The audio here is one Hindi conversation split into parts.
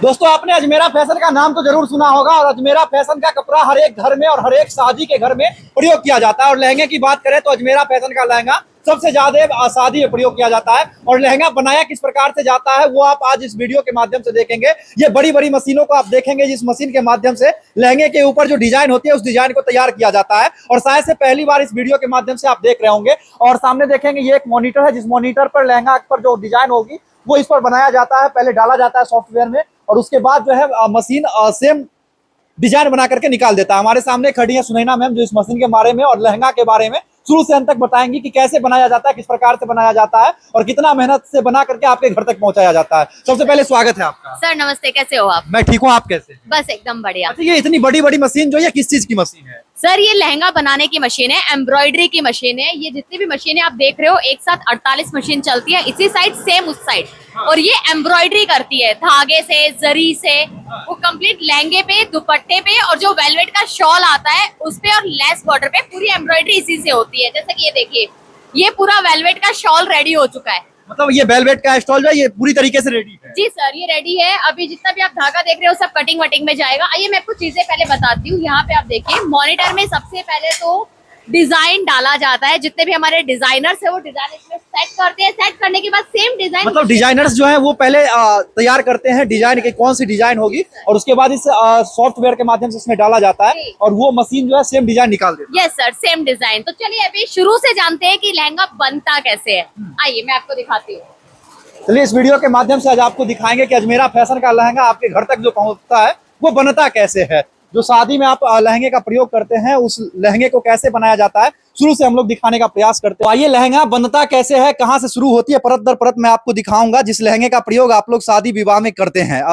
दोस्तों आपने अजमेरा फैशन का नाम तो जरूर सुना होगा और अजमेरा फैशन का कपड़ा हर एक घर में और हर एक शादी के घर में प्रयोग किया जाता है। और लहंगे की बात करें तो अजमेरा फैशन का लहंगा सबसे ज्यादा शादी में प्रयोग किया जाता है। और लहंगा बनाया किस प्रकार से जाता है वो आप आज इस वीडियो के माध्यम से देखेंगे। ये बड़ी बड़ी मशीनों को आप देखेंगे जिस मशीन के माध्यम से लहंगे के ऊपर जो डिजाइन होती है उस डिजाइन को तैयार किया जाता है। और शायद से पहली बार इस वीडियो के माध्यम से आप देख रहे होंगे। और सामने देखेंगे ये एक मॉनिटर है जिस मॉनिटर पर लहंगा पर जो डिजाइन होगी वो इस पर बनाया जाता है। पहले डाला जाता है सॉफ्टवेयर में और उसके बाद जो है मशीन सेम डिजाइन बना करके निकाल देता है। हमारे सामने खड़ी है सुनैना मैम जो इस मशीन के बारे में और लहंगा के बारे में शुरू से अंत तक बताएंगी कि कैसे बनाया जाता है, किस प्रकार से बनाया जाता है और कितना मेहनत से बना करके आपके घर तक पहुंचाया जाता है। सबसे पहले स्वागत है आपका। सर नमस्ते, कैसे हो आप? मैं ठीक हूँ, आप कैसे? बस एकदम बढ़िया। अच्छा, ये इतनी बड़ी बड़ी मशीन जो है किस चीज की मशीन है? सर ये लहंगा बनाने की मशीन है, एम्ब्रॉयडरी की मशीन है। ये जितनी भी मशीनें आप देख रहे हो एक साथ 48 मशीन चलती है, इसी साइड सेम उस साइड। और ये एम्ब्रॉयडरी करती है धागे से, जरी से, वो कंप्लीट लहंगे पे, दुपट्टे पे और जो वेलवेट का शॉल आता है उस पे और लेस बॉर्डर पे पूरी एम्ब्रॉयडरी इसी से होती है। जैसे कि ये देखिए, ये पूरा वेलवेट का शॉल रेडी हो चुका है। मतलब ये वेलवेट का स्टॉल जो है ये पूरी तरीके से रेडी है? जी सर, ये रेडी है। अभी जितना भी आप धागा देख रहे हो सब कटिंग वटिंग में जाएगा। आइए मैं आपको चीजें पहले बताती हूँ। यहाँ पे आप देखिए मॉनिटर में सबसे पहले तो डिजाइन डाला जाता है। जितने भी हमारे डिजाइनर्स है वो डिजाइन इसमें सेट करते हैं। सेट करने के बाद सेम डिजाइन, मतलब डिजाइनर्स जो है वो पहले तैयार करते हैं डिजाइन की कौन सी डिजाइन होगी और उसके बाद इस सॉफ्टवेयर के माध्यम से इसमें डाला जाता है और वो मशीन जो है सेम डिजाइन निकाल देती है। Yes sir, same design. तो चलिए अभी शुरू से जानते हैं कि लहंगा बनता कैसे है। आइए मैं आपको दिखाती हूँ। चलिए इस वीडियो के माध्यम से आज आपको दिखाएंगे कि अजमेरा फैशन का लहंगा आपके घर तक जो पहुंचता है वो बनता कैसे है। जो शादी में आप लहंगे का प्रयोग करते हैं उस लहंगे को कैसे बनाया जाता है शुरू से हम लोग दिखाने का प्रयास करते हैं। आइए लहंगा बनता कैसे है, कहाँ से शुरू होती है, परत दर परत मैं आपको दिखाऊंगा। जिस लहंगे का प्रयोग आप लोग शादी विवाह में करते हैं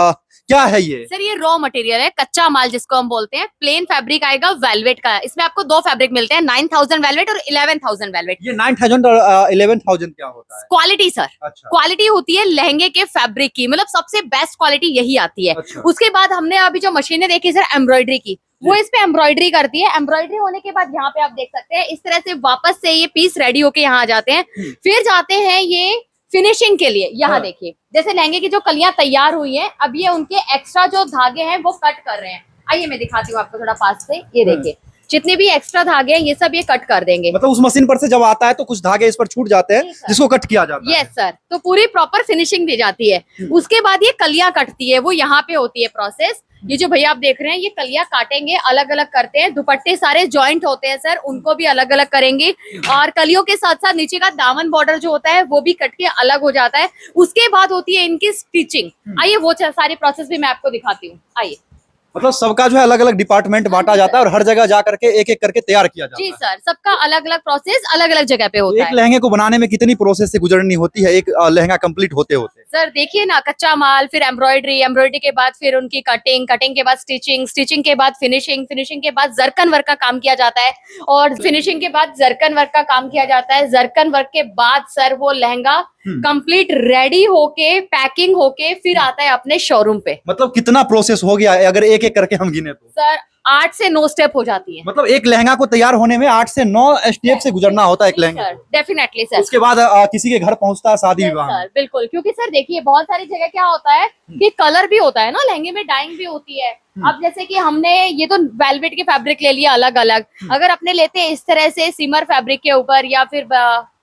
क्या है ये? सर ये रॉ मटेरियल है, कच्चा माल जिसको हम बोलते हैं। प्लेन फैब्रिक आएगा वेलवेट का। इसमें आपको दो फैब्रिक मिलते हैं, 9000 वेलवेट और 11000 वेलवेट। ये 9000 और 11000 क्या होता है? Quality sir. अच्छा। क्वालिटी होती है लहंगे के फैब्रिक की, मतलब सबसे बेस्ट क्वालिटी यही आती है। अच्छा। उसके बाद हमने अभी जो मशीनें देखी सर एम्ब्रॉयडरी की, वो इस पे एम्ब्रॉयडरी करती है। एम्ब्रॉयडरी होने के बाद यहाँ पे आप देख सकते हैं इस तरह से वापस से ये पीस रेडी होके यहाँ आ जाते हैं। फिर जाते हैं ये फिनिशिंग के लिए। यहाँ देखिए जैसे लहंगे की जो कलियां तैयार हुई हैं, अब ये उनके एक्स्ट्रा जो धागे हैं वो कट कर रहे हैं। आइए मैं दिखाती हूँ आपको थोड़ा पास से। ये देखिए जितने भी एक्स्ट्रा धागे हैं ये सब ये कट कर देंगे। मतलब उस मशीन पर से जब आता है तो कुछ धागे इस पर छूट जाते हैं जिसको कट किया जाता है। यस सर, तो पूरी प्रॉपर फिनिशिंग दी जाती है। उसके बाद ये कलियां कटती है, वो यहाँ पे होती है प्रोसेस। ये जो भैया आप देख रहे हैं ये कलियां काटेंगे, अलग अलग करते हैं। दुपट्टे सारे जॉइंट होते हैं सर, उनको भी अलग अलग करेंगे। और कलियों के साथ साथ नीचे का दामन बॉर्डर जो होता है वो भी कट के अलग हो जाता है। उसके बाद होती है इनकी स्टिचिंग। आइए वो सारी प्रोसेस भी मैं आपको दिखाती हूँ। आइए। मतलब सबका जो है अलग अलग डिपार्टमेंट बांटा जाता है और हर जगह जा करके एक एक करके तैयार किया जाता है। जी सर, सबका अलग अलग प्रोसेस अलग अलग जगह पे होता है। एक लहंगे को बनाने में कितनी प्रोसेस से गुजरनी होती है एक लहंगा कंप्लीट होते होते? सर देखिए ना, कच्चा माल, फिर एम्ब्रॉयडरी, एम्ब्रॉयडरी के बाद फिर उनकी कटिंग, कटिंग के बाद स्टिचिंग, स्टिचिंग के बाद फिनिशिंग, फिनिशिंग के बाद जरकन वर्क का काम किया जाता है और फिनिशिंग के बाद जरकन वर्क का काम किया जाता है। जरकन वर्क के बाद सर वो लहंगा कंप्लीट रेडी होके पैकिंग होके फिर आता है अपने शोरूम पे। मतलब कितना प्रोसेस हो गया अगर एक एक करके हम गिने तो? सर 8 से 9 स्टेप हो जाती है। मतलब एक लहंगा को तैयार होने में 8 से 9 स्टेप से गुजरना होता है एक लहंगे को। Definitely sir. उसके बाद किसी के घर पहुंचता है शादी विवाह में। सर बिल्कुल, क्योंकि सर देखिए बहुत सारी जगह क्या होता है कि कलर भी होता है ना लहंगे में, डाइंग भी होती है। अब जैसे कि हमने ये तो वेलवेट के फैब्रिक ले लिया अलग अलग, अगर अपने लेते हैं इस तरह से सिमर फैब्रिक के ऊपर या फिर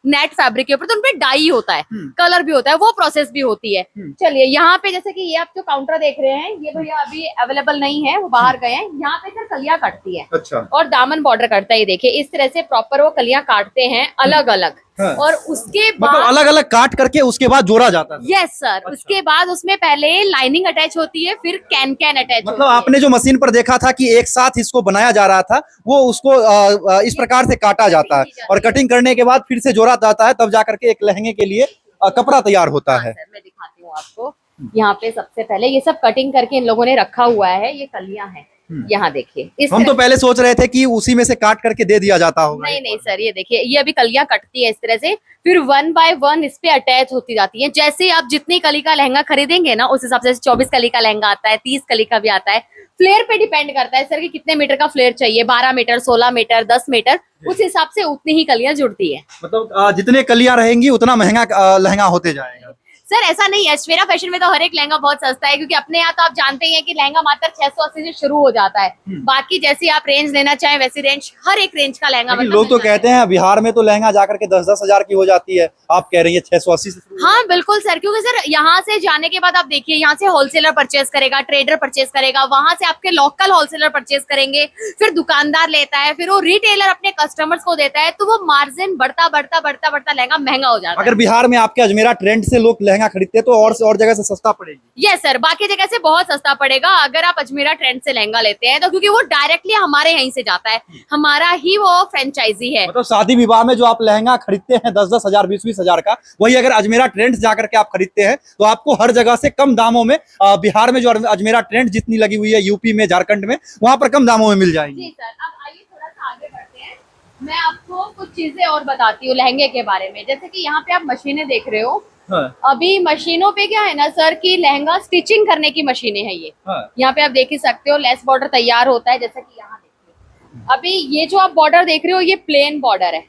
नेट फैब्रिक के ऊपर तो उनपे डाई होता है, कलर भी होता है, वो प्रोसेस भी होती है। चलिए यहाँ पे जैसे कि ये आप जो काउंटर देख रहे हैं ये भैया अभी अवेलेबल नहीं है, वो बाहर गए हैं। यहाँ पे सर कलियां कटती है। अच्छा। और दामन बॉर्डर कटता है। ये देखिए इस तरह से प्रॉपर वो कलियां काटते हैं अलग अलग। हाँ। और उसके बाद मतलब अलग अलग काट करके उसके बाद जोड़ा जाता है। Yes sir. अच्छा। उसके बाद उसमें पहले लाइनिंग अटैच होती है, फिर कैन अटैच मतलब होती है। आपने जो मशीन पर देखा था कि एक साथ इसको बनाया जा रहा था वो उसको इस प्रकार से काटा जाता है और कटिंग करने के बाद फिर से जोड़ा जाता है, तब जाकर के एक लहंगे के लिए कपड़ा तैयार होता है। मैं दिखाती हूँ आपको। यहाँ पे सबसे पहले ये सब कटिंग करके इन लोगों ने रखा हुआ है। ये कलियां हैं, यहाँ देखिए। हम तो पहले सोच रहे थे कि उसी में से काट करके दे दिया जाता होगा। नहीं नहीं सर, ये देखिए ये अभी कलियां कटती है इस तरह से, फिर 1 बाय 1 इस पे अटैच होती जाती है। जैसे आप जितनी कली का लहंगा खरीदेंगे ना उस हिसाब से 24 कली का लहंगा आता है, 30 कली का भी आता है। फ्लेयर पे डिपेंड करता है सर कि कितने मीटर का फ्लेयर चाहिए, 12 मीटर, 16 मीटर, 10 मीटर, उस हिसाब से उतनी ही कलियां जुड़ती है। मतलब जितने कलियां रहेंगी उतना महंगा लहंगा होते जाएगा। सर ऐसा नहीं है, अजमेरा फैशन में तो हर एक लहंगा बहुत सस्ता है, क्योंकि अपने यहाँ तो आप जानते ही हैं कि लहंगा मात्र 680 से शुरू हो जाता है। बाकी जैसी आप रेंज लेना चाहें वैसी रेंज, हर एक रेंज का लहंगा लेकिन मतलब लोग तो मिल जाता है। कहते हैं बिहार में तो लहंगा जाकर के 10-10 हजार की हो जाती है, आप कह रही है 680 से शुरू। हाँ बिल्कुल सर, क्योंकि सर यहाँ से जाने के बाद आप देखिए, यहाँ से होलसेलर परचेज करेगा, ट्रेडर परचेज करेगा, वहां से आपके लोकल होलसेलर परचेज करेंगे, फिर दुकानदार लेता है, फिर वो रिटेलर अपने कस्टमर्स को देता है, तो वो मार्जिन बढ़ता बढ़ता बढ़ता बढ़ता लहंगा महंगा हो जाता है। अगर बिहार में आपके अजमेरा ट्रेंड से लोग लहंगा खरीदते हैं तो और जगह से सस्ता पड़ेगी। यस सर, बाकी जगह से बहुत सस्ता पड़ेगा अगर आप अजमेरा ट्रेंड से लहंगा लेते हैं तो, क्योंकि वो डायरेक्टली हमारे यहीं से जाता है, हमारा ही वो फ्रेंचाइजी है। मतलब शादी विवाह में जो आप लहंगा खरीदते हैं 10-10 हजार 20-20 हजार का, वही अगर अजमेरा ट्रेंड्स जाकर के आप खरीदते हैं तो आपको हर जगह से कम दामों में, बिहार में जो अजमेरा ट्रेंड जितनी लगी हुई है, यूपी में, झारखंड में, वहां पर कम दामों में मिल जाएंगी। जी सर, अब आइए थोड़ा सा आगे बढ़ते हैं, मैं आपको कुछ चीजें और बताती हूँ लहंगे के बारे में। जैसे कि यहाँ पे आप मशीनें देख रहे हो, हाँ। अभी मशीनों पे क्या है ना सर कि लहंगा स्टिचिंग करने की मशीनें हैं ये। हाँ। यहाँ पे आप देख ही सकते हो, लेस बॉर्डर तैयार होता है, जैसा कि यहाँ देखिए। अभी ये जो आप बॉर्डर देख रहे हो ये प्लेन बॉर्डर है,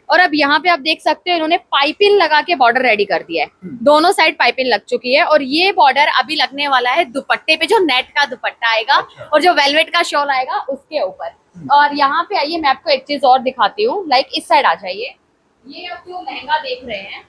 और अब यहाँ पे आप देख सकते हो इन्होंने पाइपिंग लगा के बॉर्डर रेडी कर दिया है, दोनों साइड पाइपिंग लग चुकी है, और ये बॉर्डर अभी लगने वाला है दुपट्टे पे, जो नेट का दुपट्टा आएगा और जो वेलवेट का शॉल आएगा उसके ऊपर। और यहाँ पे आइए मैं आपको एक चीज और दिखाती हूँ, लाइक इस साइड आ जाइए, ये आप जो लहंगा देख रहे हैं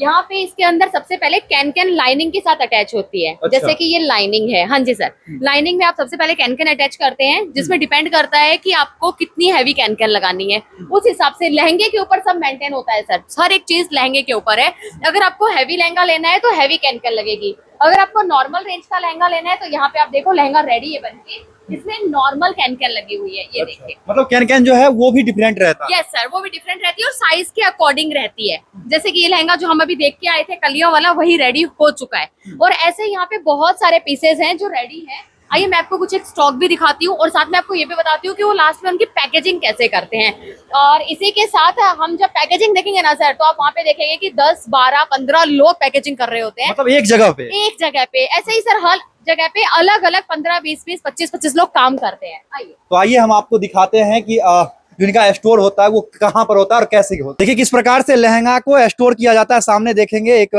यहाँ पे इसके अंदर सबसे पहले कैन लाइनिंग के साथ अटैच होती है। अच्छा। जैसे कि ये लाइनिंग है, हाँ जी सर, लाइनिंग में आप सबसे पहले कैन अटैच करते हैं, जिसमें डिपेंड करता है कि आपको कितनी हैवी कैन लगानी है, उस हिसाब से लहंगे के ऊपर सब मेंटेन होता है सर, हर एक चीज लहंगे के ऊपर है। अगर आपको हैवी लहंगा लेना है तो हैवी कैन लगेगी, अगर आपको नॉर्मल रेंज का लहंगा लेना है तो यहाँ पे आप देखो लहंगा रेडी है बनके, इसमें नॉर्मल कैन लगी हुई है, ये देखिए। मतलब कैन जो है वो भी डिफरेंट रहता है। यस सर, वो भी डिफरेंट रहती है और साइज के अकॉर्डिंग रहती है। जैसे कि ये लहंगा जो हम अभी देख के आए थे कलियों वाला, वही रेडी हो चुका है, और ऐसे यहाँ पे बहुत सारे पीसेस हैं जो रेडी हैं। आइए मैं आपको कुछ एक स्टॉक भी दिखाती हूँ, और साथ में आपको ये भी बताती हूँ कि वो लास्ट में उनकी पैकेजिंग कैसे करते हैं। और इसी के साथ हम जब पैकेजिंग देखेंगे ना सर, तो आप वहाँ पे देखेंगे कि 10, 12, 15 लोग पैकेजिंग कर रहे होते हैं, मतलब एक जगह पे। ऐसे ही सर हर जगह पे अलग अलग 15, 20, 25 लोग काम करते हैं। आइए तो आइए हम आपको दिखाते हैं कि जो इनका स्टोर होता है वो कहाँ पर होता है और कैसे होता है। देखिए किस प्रकार से लहंगा को स्टोर किया जाता है। सामने देखेंगे एक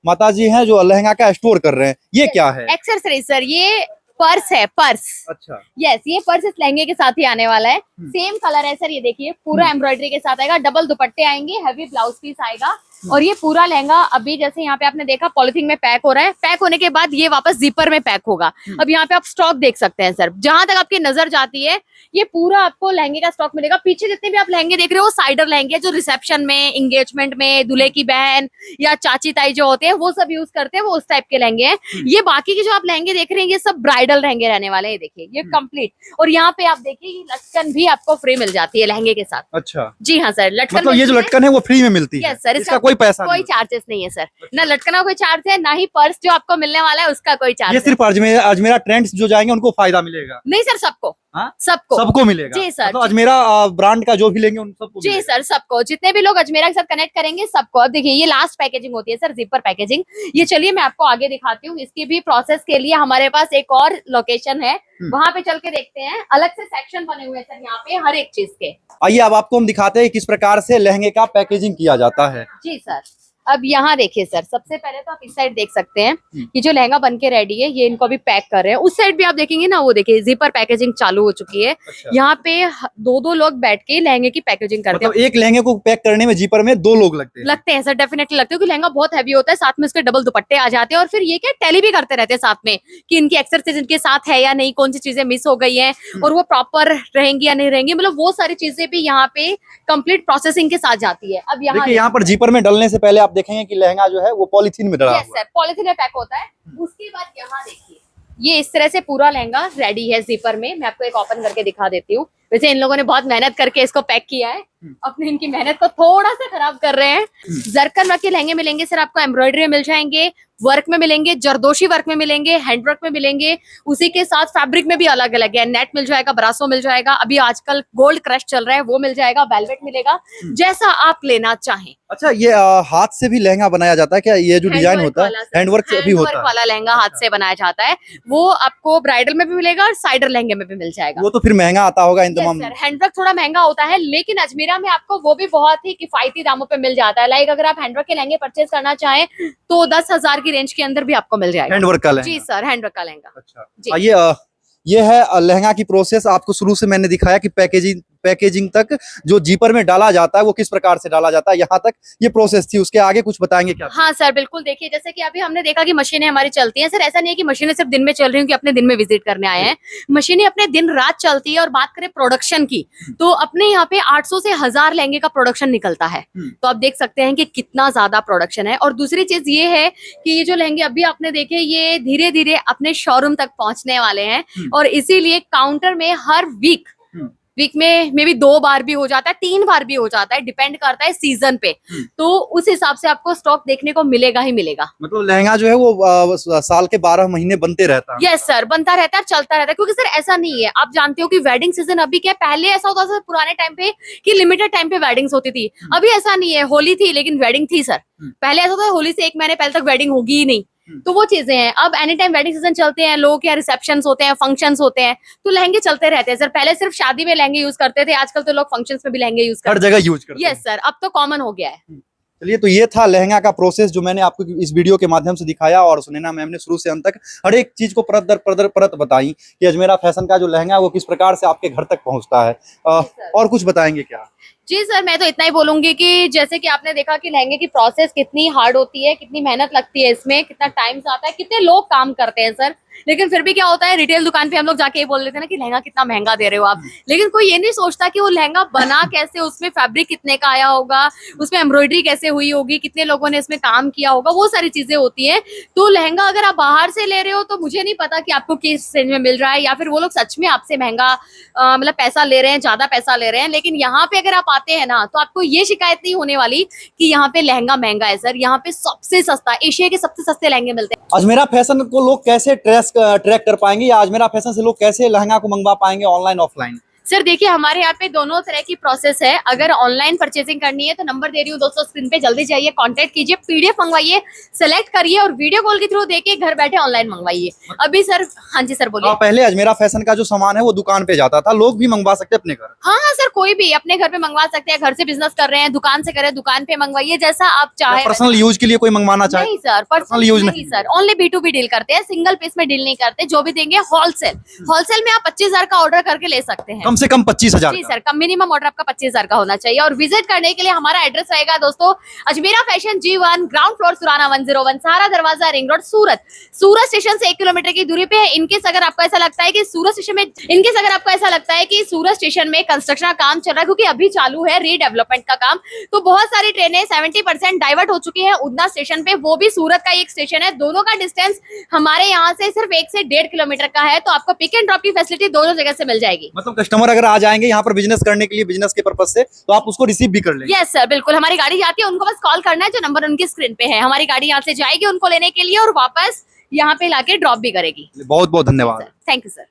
माता जी हैं जो लहंगा का स्टोर कर रहे हैं। ये क्या है? एक्सेसरीज सर, ये पर्स है, पर्स। अच्छा। यस, ये पर्स इस लहंगे के साथ ही आने वाला है। सेम कलर है सर, ये देखिए पूरा एम्ब्रॉयडरी के साथ आएगा, डबल दुपट्टे आएंगे, हैवी ब्लाउज पीस आएगा, और ये पूरा लहंगा अभी जैसे यहाँ पे आपने देखा पॉलिथीन में पैक हो रहा है, पैक होने के बाद ये वापस जिपर में पैक होगा। अब यहाँ पे आप स्टॉक देख सकते हैं सर, जहां तक आपकी नजर जाती है ये पूरा आपको लहंगे का स्टॉक मिलेगा। पीछे जितने भी आप लहंगे देख रहे हो साइडर लहंगे, जो रिसेप्शन में, एंगेजमेंट में दूल्हे की बहन या चाची ताई जो होते हैं वो सब यूज करते हैं, वो उस टाइप के लहंगे हैं। ये बाकी के जो आप लहंगे देख रहे हैं ये सब ब्राइडल लहंगे रहने वाले हैं, देखिए ये कंप्लीट। और यहाँ पे आप देखिए लटकन भी आपको फ्री मिल जाती है लहंगे के साथ। अच्छा जी हाँ सर, लटकन मतलब ये जो लटकन है वो फ्री में मिलती है? यस सर, इसका कोई पैसा कोई चार्जेस नहीं है सर, ना लटकन का कोई चार्ज है, ना ही पर्स जो आपको मिलने वाला है उसका कोई चार्ज। ये सिर्फ अजमेरा ट्रेंड्स जो जाएंगे उनको फायदा मिलेगा? नहीं सर, सबको। हाँ? सबको मिलेगा। जी सर, तो अजमेरा ब्रांड का जो भी लेंगे उन सबको जी मिलेगा। सर, सबको, जितने भी लोग अजमेरा के साथ कनेक्ट करेंगे सबको। अब देखिए ये लास्ट पैकेजिंग होती है सर, जिपर पैकेजिंग। ये चलिए मैं आपको आगे दिखाती हूँ, इसकी भी प्रोसेस के लिए हमारे पास एक और लोकेशन है, वहां पे चल के देखते हैं। अलग से सेक्शन बने हुए हैं सर यहाँ पे हर एक चीज के। आइए अब आपको हम दिखाते हैं किस प्रकार से लहंगे का पैकेजिंग किया जाता है। जी सर, अब यहाँ देखिए सर, सबसे पहले तो आप इस साइड देख सकते हैं कि जो लहंगा बन के रेडी है ये इनको अभी पैक कर रहे हैं। उस साइड भी आप देखेंगे ना, वो देखिए जिपर पैकेजिंग चालू हो चुकी है। अच्छा। यहाँ पे 2-2 लोग बैठ के लहंगे की पैकेजिंग करते मतलब एक लहंगे को पैक करने में जीपर में 2 लोग लगते हैं सर, डेफिनेटली लगते हैं, क्योंकि लहंगा बहुत हैवी होता है, साथ में उसके डबल दुपट्टे आ जाते हैं, और फिर ये क्या टैली भी करते रहते हैं साथ में कि इनकी एक्सरसाइज इनके साथ है या नहीं, कौन सी चीजें मिस हो गई हैं और वो प्रॉपर रहेंगी या नहीं रहेंगी, मतलब वो सारी चीजें भी यहाँ पे कंप्लीट प्रोसेसिंग के साथ जाती है। अब यहाँ पर जीपर में डलने से पहले आप देखेंगे कि लहंगा जो है वो पॉलिथीन में डला हुआ है। सर, पॉलिथीन में पैक होता है। उसके बाद यहाँ देखिए ये इस तरह से पूरा लहंगा रेडी है जिपर में। मैं आपको एक ओपन करके दिखा देती हूँ। वैसे इन लोगों ने बहुत मेहनत करके इसको पैक किया है, अपने इनकी मेहनत को थोड़ा सा खराब कर रहे हैं। जरकन वर्क के लहंगे मिलेंगे सर आपको, एम्ब्रॉयडरी में मिल जाएंगे, वर्क में मिलेंगे, जरदोशी वर्क में मिलेंगे, हैंड वर्क में मिलेंगे। उसी के साथ फैब्रिक में भी अलग अलग है, नेट मिल जाएगा, ब्रासो मिल जाएगा, अभी आजकल गोल्ड क्रश चल रहा है वो मिल जाएगा, वेलवेट मिलेगा, जैसा आप लेना चाहें। अच्छा, ये हाथ से भी लहंगा बनाया जाता है क्या? ये जो डिजाइन होता है हैंडवर्क भी होता है? वाला लहंगा हाथ से बनाया जाता है, वो आपको ब्राइडल में भी मिलेगा और साइडर लहंगे में भी मिल जाएगा। वो तो फिर महंगा आता होगा इन तमाम। हैंडवर्क थोड़ा महंगा होता है, लेकिन अजमेरा एरिया में आपको वो भी बहुत ही किफायती दामों पे मिल जाता है। लाइक अगर आप हैंडवर्क के लहंगे परचेज करना चाहें तो 10,000 की रेंज के अंदर भी आपको मिल जाएगा। हैंडवर्क का लहंगा? जी सर, हैंडवर्क का लहंगा। अच्छा, जी। ये है लहंगा की प्रोसेस। आपको शुरू से मैंने दिखाया कि पैकेजिंग तक जो जीपर में डाला जाता है वो किस प्रकार से डाला जाता है, यहाँ तक ये प्रोसेस थी। उसके आगे कुछ बताएंगे क्या? हाँ सर बिल्कुल, देखिए जैसे कि अभी हमने देखा कि मशीनें हमारी चलती हैं। सर ऐसा नहीं है कि मशीनें सिर्फ दिन में चल रही हैं कि अपने दिन में विजिट करने आए हैं, मशीनें अपने दिन रात चलती है। और बात करें प्रोडक्शन की तो अपने यहाँ पे 800 से 1000 लहंगे का प्रोडक्शन निकलता है। तो आप देख सकते हैं कि कितना ज्यादा प्रोडक्शन है। और दूसरी चीज ये है कि ये जो लहंगे अभी आपने देखे ये धीरे धीरे अपने शोरूम तक पहुंचने वाले हैं। और इसीलिए काउंटर में हर वीक में मे बी 2 बार भी हो जाता है, 3 बार भी हो जाता है, डिपेंड करता है सीजन पे। तो उस हिसाब से आपको स्टॉक देखने को मिलेगा ही मिलेगा। मतलब लहंगा जो है वो साल के 12 महीने बनते रहता है? यस सर, बनता रहता है, चलता रहता है। क्योंकि सर ऐसा नहीं है, आप जानते हो कि वेडिंग सीजन अभी क्या, पहले ऐसा होता था पुराने टाइम पे कि लिमिटेड टाइम पे वेडिंग्स होती थी। अभी ऐसा नहीं है, होली थी लेकिन वेडिंग थी सर। पहले ऐसा था होली से 1 महीने पहले तक वेडिंग होगी ही नहीं। तो वो चीजें हैं। अब एनी टाइम वेडिंग सीजन चलते हैं, लोग क्या रिसेप्शंस होते हैं, फंक्शंस होते हैं, तो लहंगे चलते रहते हैं सर। पहले सिर्फ शादी में लहंगे यूज करते थे, आजकल तो लोग फंक्शंस में भी लहंगे यूज करते हैं, हर जगह यूज करते हैं। यस सर, अब तो कॉमन हो गया है। चलिए, तो ये था लहंगा का प्रोसेस जो मैंने आपको इस वीडियो के माध्यम से दिखाया। और सुनैना मैम ने शुरू से अंत तक हर एक चीज को परत दर परत बताई कि अजमेरा फैशन का जो लहंगा है वो किस प्रकार से आपके घर तक पहुंचता है। और कुछ बताएंगे क्या? जी सर, मैं तो इतना ही बोलूंगी कि जैसे कि आपने देखा कि लहंगे की प्रोसेस कितनी हार्ड होती है, कितनी मेहनत लगती है इसमें, कितना टाइम आता है, कितने लोग काम करते हैं सर। लेकिन फिर भी क्या होता है, रिटेल दुकान पे हम लोग जाके ये बोल लेते हैं ना कि लहंगा कितना महंगा दे रहे हो आप। लेकिन कोई ये नहीं सोचता कि वो लहंगा बना कैसे, उसमें फैब्रिक कितने का आया होगा, उसमें एम्ब्रॉयडरी कैसे हुई होगी, कितने लोगों ने इसमें काम किया होगा, वो सारी चीजें होती है। तो लहंगा अगर आप बाहर से ले रहे हो तो मुझे नहीं पता कि आपको किस रेंज में मिल रहा है, या फिर वो लोग सच में आपसे महंगा मतलब पैसा ले रहे हैं, ज्यादा पैसा ले रहे हैं। लेकिन यहाँ पे अगर आप आते हैं ना तो आपको ये शिकायत नहीं होने वाली कि यहाँ पे लहंगा महंगा है सर। यहाँ पे सबसे सस्ता, एशिया के सबसे सस्ते लहंगे मिलते हैं। अजमेरा फैशन को लोग कैसे ट्रैक कर पाएंगे, या अजमेरा फैशन से लोग कैसे लहंगा को मंगवा पाएंगे, ऑनलाइन ऑफलाइन? सर देखिए, हमारे यहाँ पे दोनों तरह की प्रोसेस है। अगर ऑनलाइन परचेसिंग करनी है तो नंबर दे रही हूँ दोस्तों स्क्रीन पे, जल्दी जाइए, कांटेक्ट कीजिए, पीडीएफ मंगवाइए, सेलेक्ट करिए और वीडियो कॉल के थ्रू देके घर बैठे ऑनलाइन मंगवाइए। अभी सर, हाँ जी सर बोलिए। पहले अजमेरा फैशन का जो सामान है वो दुकान पे जाता था, लोग भी मंगवा सकते अपने घर? हाँ हाँ सर, कोई भी अपने घर पे मंगवा सकते हैं। घर से बिजनेस कर रहे हैं, दुकान से करें, दुकान पे मंगवाइए, जैसा आप चाहे। पर्सनल यूज के लिए कोई मंगवाना चाहे? नहीं सर, पर्सनल यूज नहीं सर, ओनली B2B डील करते हैं, सिंगल पीस में डील नहीं करते। जो भी देंगे होलसेल में आप 25,000 का ऑर्डर करके ले सकते हैं। कम से कम 25,000? जी सर, कम मिनिमम ऑर्डर आपका 25,000 का होना चाहिए। और विजिट करने के लिए हमारा एड्रेस रहेगा दोस्तों Ajmera fashion G1 ground floor Surana 101 सहारा दरवाजा रिंग रोड सूरत। सूरत स्टेशन से 1 किलोमीटर की दूरी पे है। इनकेस अगर आपको ऐसा लगता है कि सूरत स्टेशन में कंस्ट्रक्शन का काम चल रहा है, क्योंकि अभी चालू है रीडेवलपमेंट का काम, तो बहुत सारी ट्रेनें 70% डाइवर्ट हो चुकी है उधना स्टेशन पे। वो भी सूरत का एक स्टेशन है, दोनों का डिस्टेंस हमारे यहाँ से सिर्फ 1 से 1.5 किलोमीटर का है। तो आपको पिक एंड ड्रॉप की फैसिलिटी दोनों जगह से मिल जाएगी। मतलब कस्टमर अगर आ जाएंगे यहाँ पर बिजनेस करने के लिए, बिजनेस के पर्पज से, तो आप उसको रिसीव भी कर लेंगे? यस सर, बिल्कुल। हमारी गाड़ी जाती है, उनको बस कॉल करना है, जो नंबर उनकी स्क्रीन पे है। हमारी गाड़ी यहाँ से जाएगी उनको लेने के लिए और वापस यहाँ पे लाके ड्रॉप भी करेगी। बहुत बहुत धन्यवाद। Thank you sir.